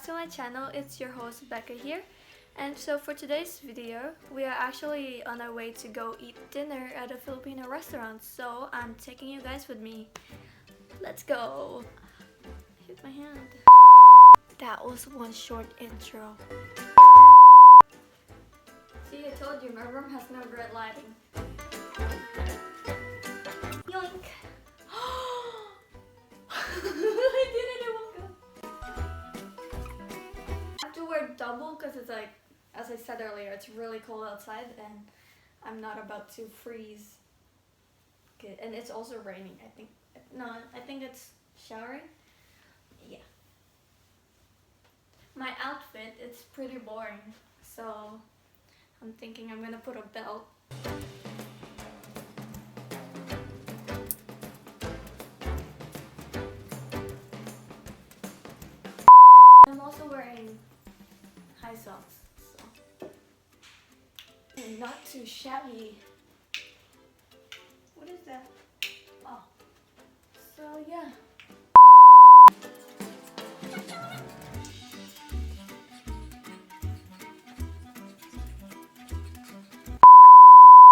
back to my channel. It's your host Becca here, and so for today's video we are actually on our way to go eat dinner at a Filipino restaurant, so I'm taking you guys with me. Let's go. Hit my hand. That was one short intro. See, I told you my room has no great lighting. Yoink. I did it, it won't go. I have to wear double because it's like, as I said earlier, it's really cold outside and I'm not about to freeze. Okay, and it's also raining, I think. No, I think it's showering. Yeah. My outfit, it's pretty boring, so I'm thinking I'm gonna put a belt. I'm also wearing high socks, so and not too shabby. What is that? Oh, so yeah.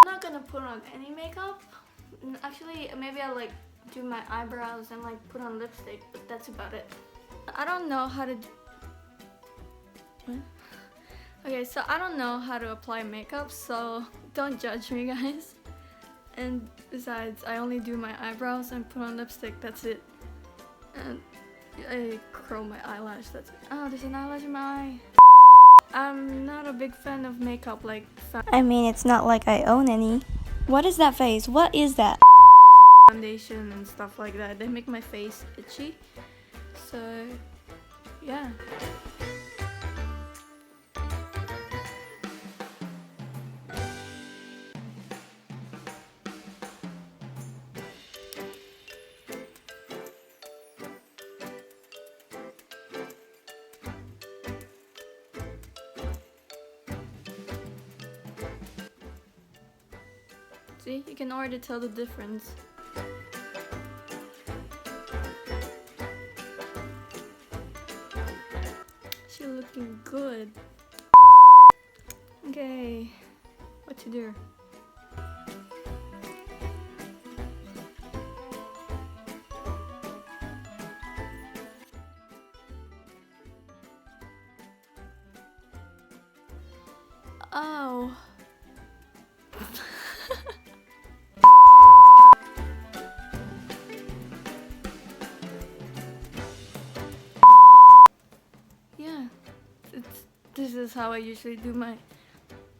I'm not gonna put on any makeup. Actually, maybe I'll like do my eyebrows and like put on lipstick, but that's about it. I don't know how to. Okay, so I don't know how to apply makeup, so don't judge me, guys. And besides, I only do my eyebrows and put on lipstick, that's it. And I curl my eyelash, that's it. Oh, there's an eyelash in my eye. I'm not a big fan of makeup, like... I mean, it's not like I own any. What is that face? What is that? Foundation and stuff like that. They make my face itchy. So, yeah. See, you can already tell the difference. She's looking good. Okay, what to do? Oh. Yeah, this is how I usually do my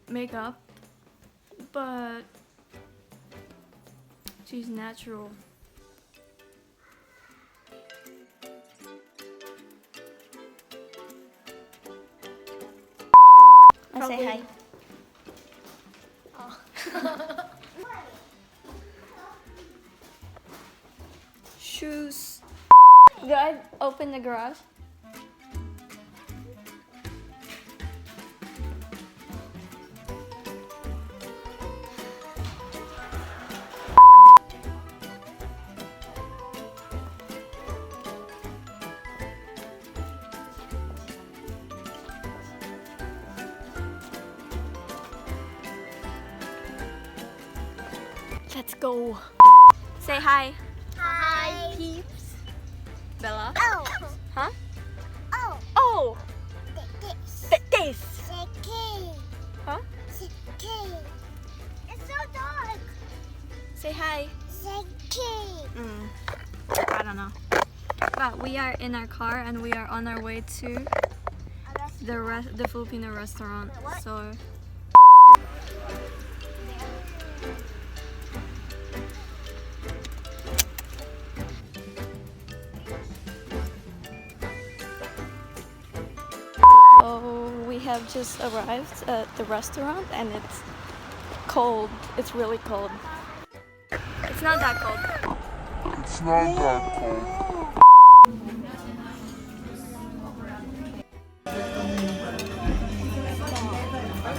makeup, but she's natural. I'll say hi. Oh. Shoes. Did I open the garage? Let's go. Say hi. Hi. Peeps. Bella. Oh. Huh? Oh. Oh. This. Sticky. Huh? Sticky. It's so dark. Say hi. Sticky. I don't know. But we are in our car and we are on our way to the Filipino restaurant. So. So we have just arrived at the restaurant and it's cold. It's really cold. It's not that cold. It's not that cold.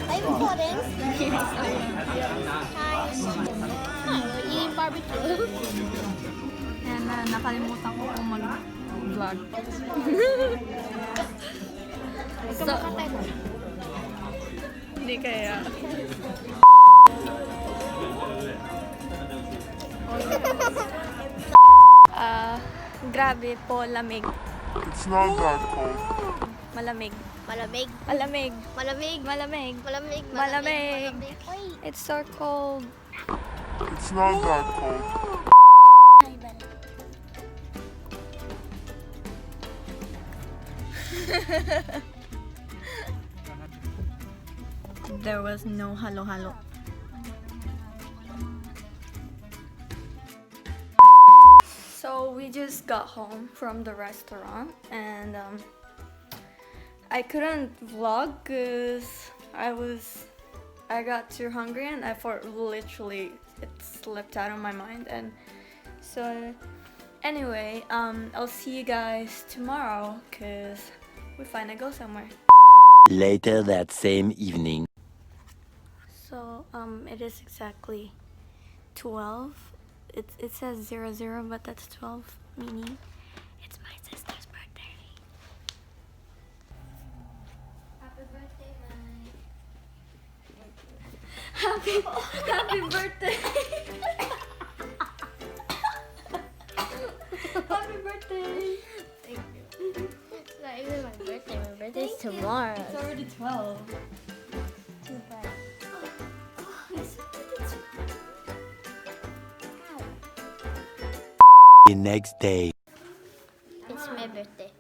I'm recording. Hi. Hi, we're eating barbecue. And nakalimutan ko kung mag-vlog. So, hindi kaya. Grabe po, lamig. It's not that cold. Malamig. Malamig. Malamig. Malamig. Malamig. Malamig. Malamig. Uy. It's so cold. It's not that cold. There was no halo-halo. So we just got home from the restaurant and I couldn't vlog because I got too hungry and I thought literally it slipped out of my mind. And so anyway, I'll see you guys tomorrow because we finna go somewhere. Later that same evening. So it is exactly 12. It says 00, but that's 12, meaning it's my sister's birthday. Happy birthday, Mike. Happy birthday! Happy birthday! Thank you. It's not even my birthday. My birthday's tomorrow. It's already 12. Too bad. The next day. It's my birthday.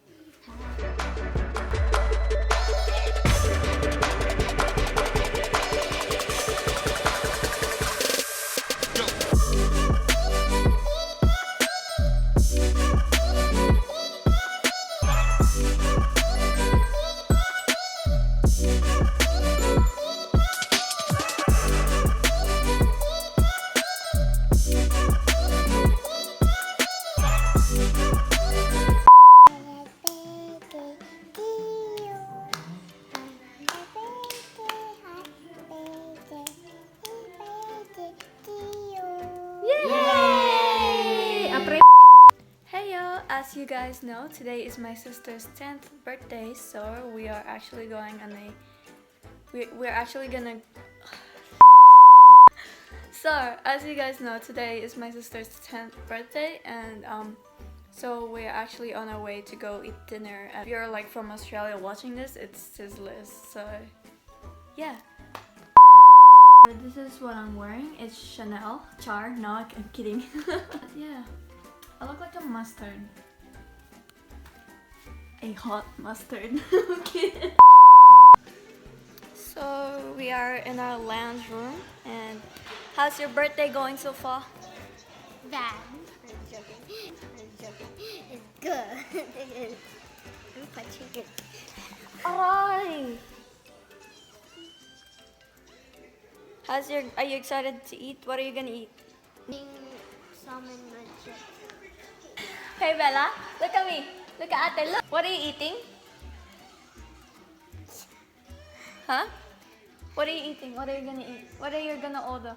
Hey yo, as you guys know, today is my sister's 10th birthday, so we are actually going on a we're actually gonna So, as you guys know, today is my sister's 10th birthday and so we're actually on our way to go eat dinner. If you're like from Australia watching this, it's Sizzlers. So, yeah. This is what I'm wearing. It's Chanel. Char. No, I'm kidding. Yeah. I look like a mustard. A hot mustard. Okay. So we are in our lounge room and how's your birthday going so far? Bad. I'm joking. I'm joking. It's good. I'm punching it. Alright. Are you excited to eat? What are you gonna eat? Salmon and chips. Hey Bella, look at me. Look at Ate, look. What are you eating? Huh? What are you eating? What are you gonna eat? What are you gonna order?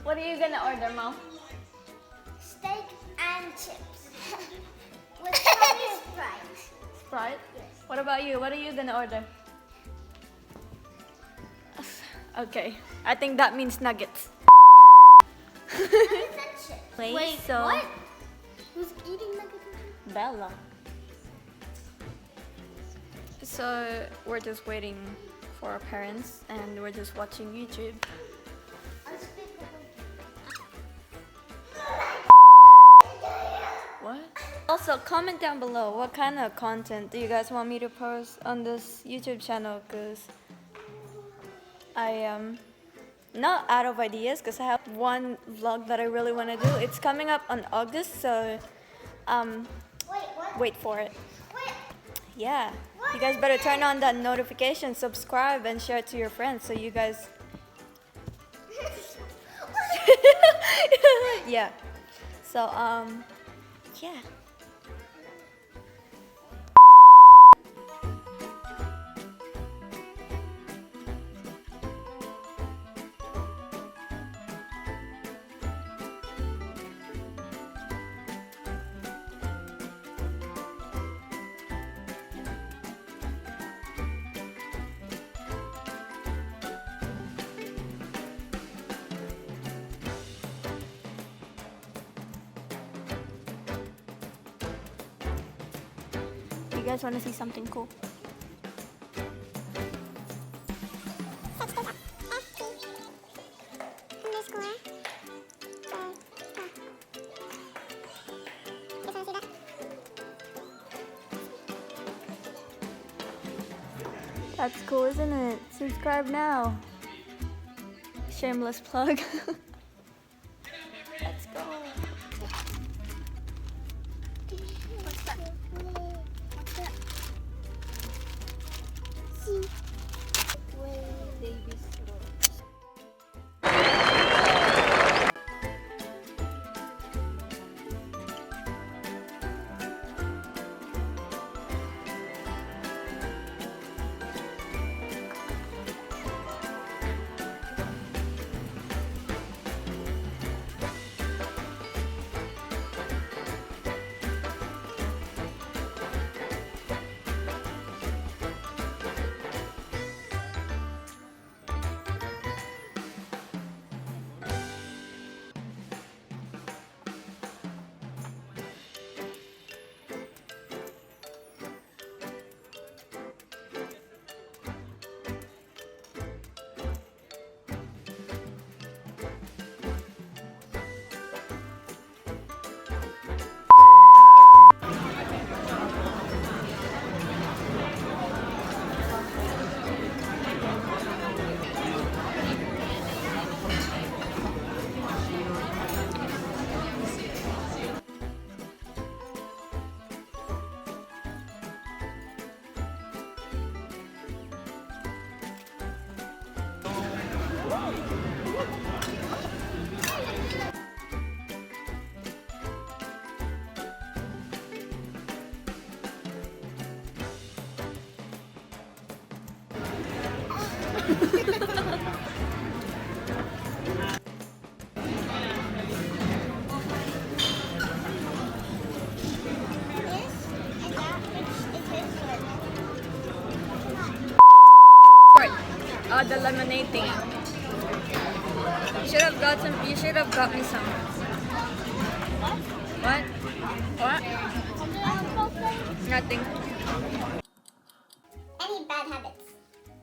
What are you gonna order, Mom? Steak and chips. With honey Sprite. Sprite? What about you? What are you gonna order? Okay, I think that means nuggets. Wait, so what? Who's eating nuggets? Bella. So we're just waiting for our parents and we're just watching YouTube. What? Also, comment down below what kind of content do you guys want me to post on this YouTube channel, because I am not out of ideas because I have one vlog that I really want to do. It's coming up on August, so wait for it. Yeah, you guys better turn on that notification, subscribe, and share it to your friends so you guys. Yeah. So yeah. guys want to see something cool? That's cool, isn't it? Subscribe now. Shameless plug. Let's go. What's that? Baby slow. The lemonade thing. You should have got some. You should have got me some. What? What? Nothing. Any bad habits?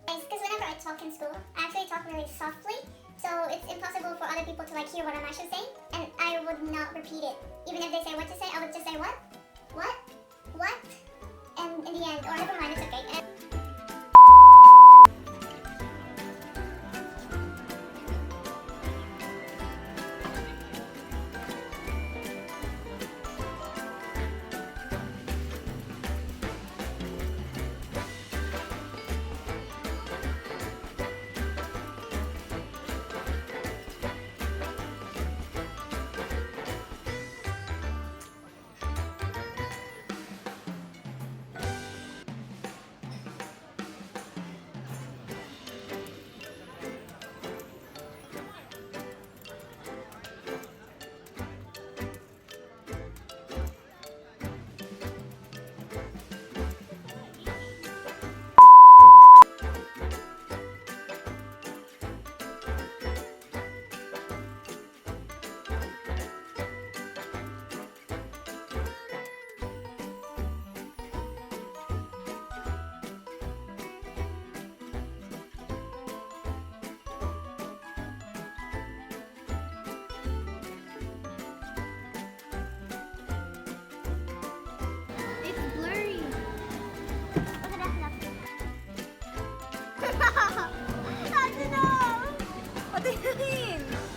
Because whenever I talk in school, I actually talk really softly, so it's impossible for other people to like hear what I'm actually saying, and I would not repeat it. Even if they say what to say, I would just say what? What? What? And in the end, or never mind, it's okay.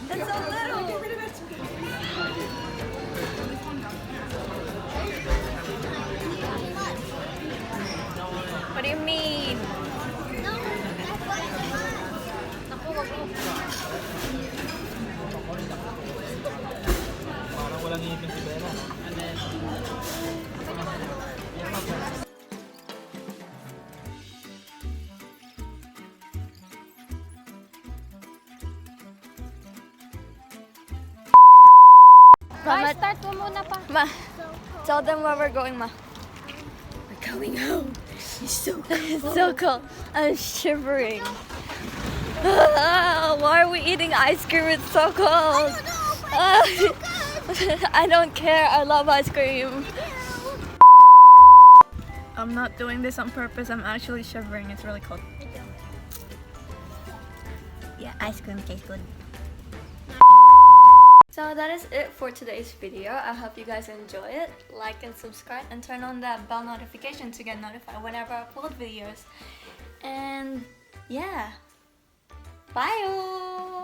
And That's so little. What do you mean? Ma, start mo muna pa. Ma, tell them where we're going, Ma. We're going home. It's so cold. It's so cold. I'm shivering. Why are we eating ice cream? It's so cold. I don't care. I love ice cream. I'm not doing this on purpose. I'm actually shivering. It's really cold. Yeah, ice cream tastes good. So that is it for today's video. I hope you guys enjoy it. Like and subscribe and turn on that bell notification to get notified whenever I upload videos. And yeah, bye.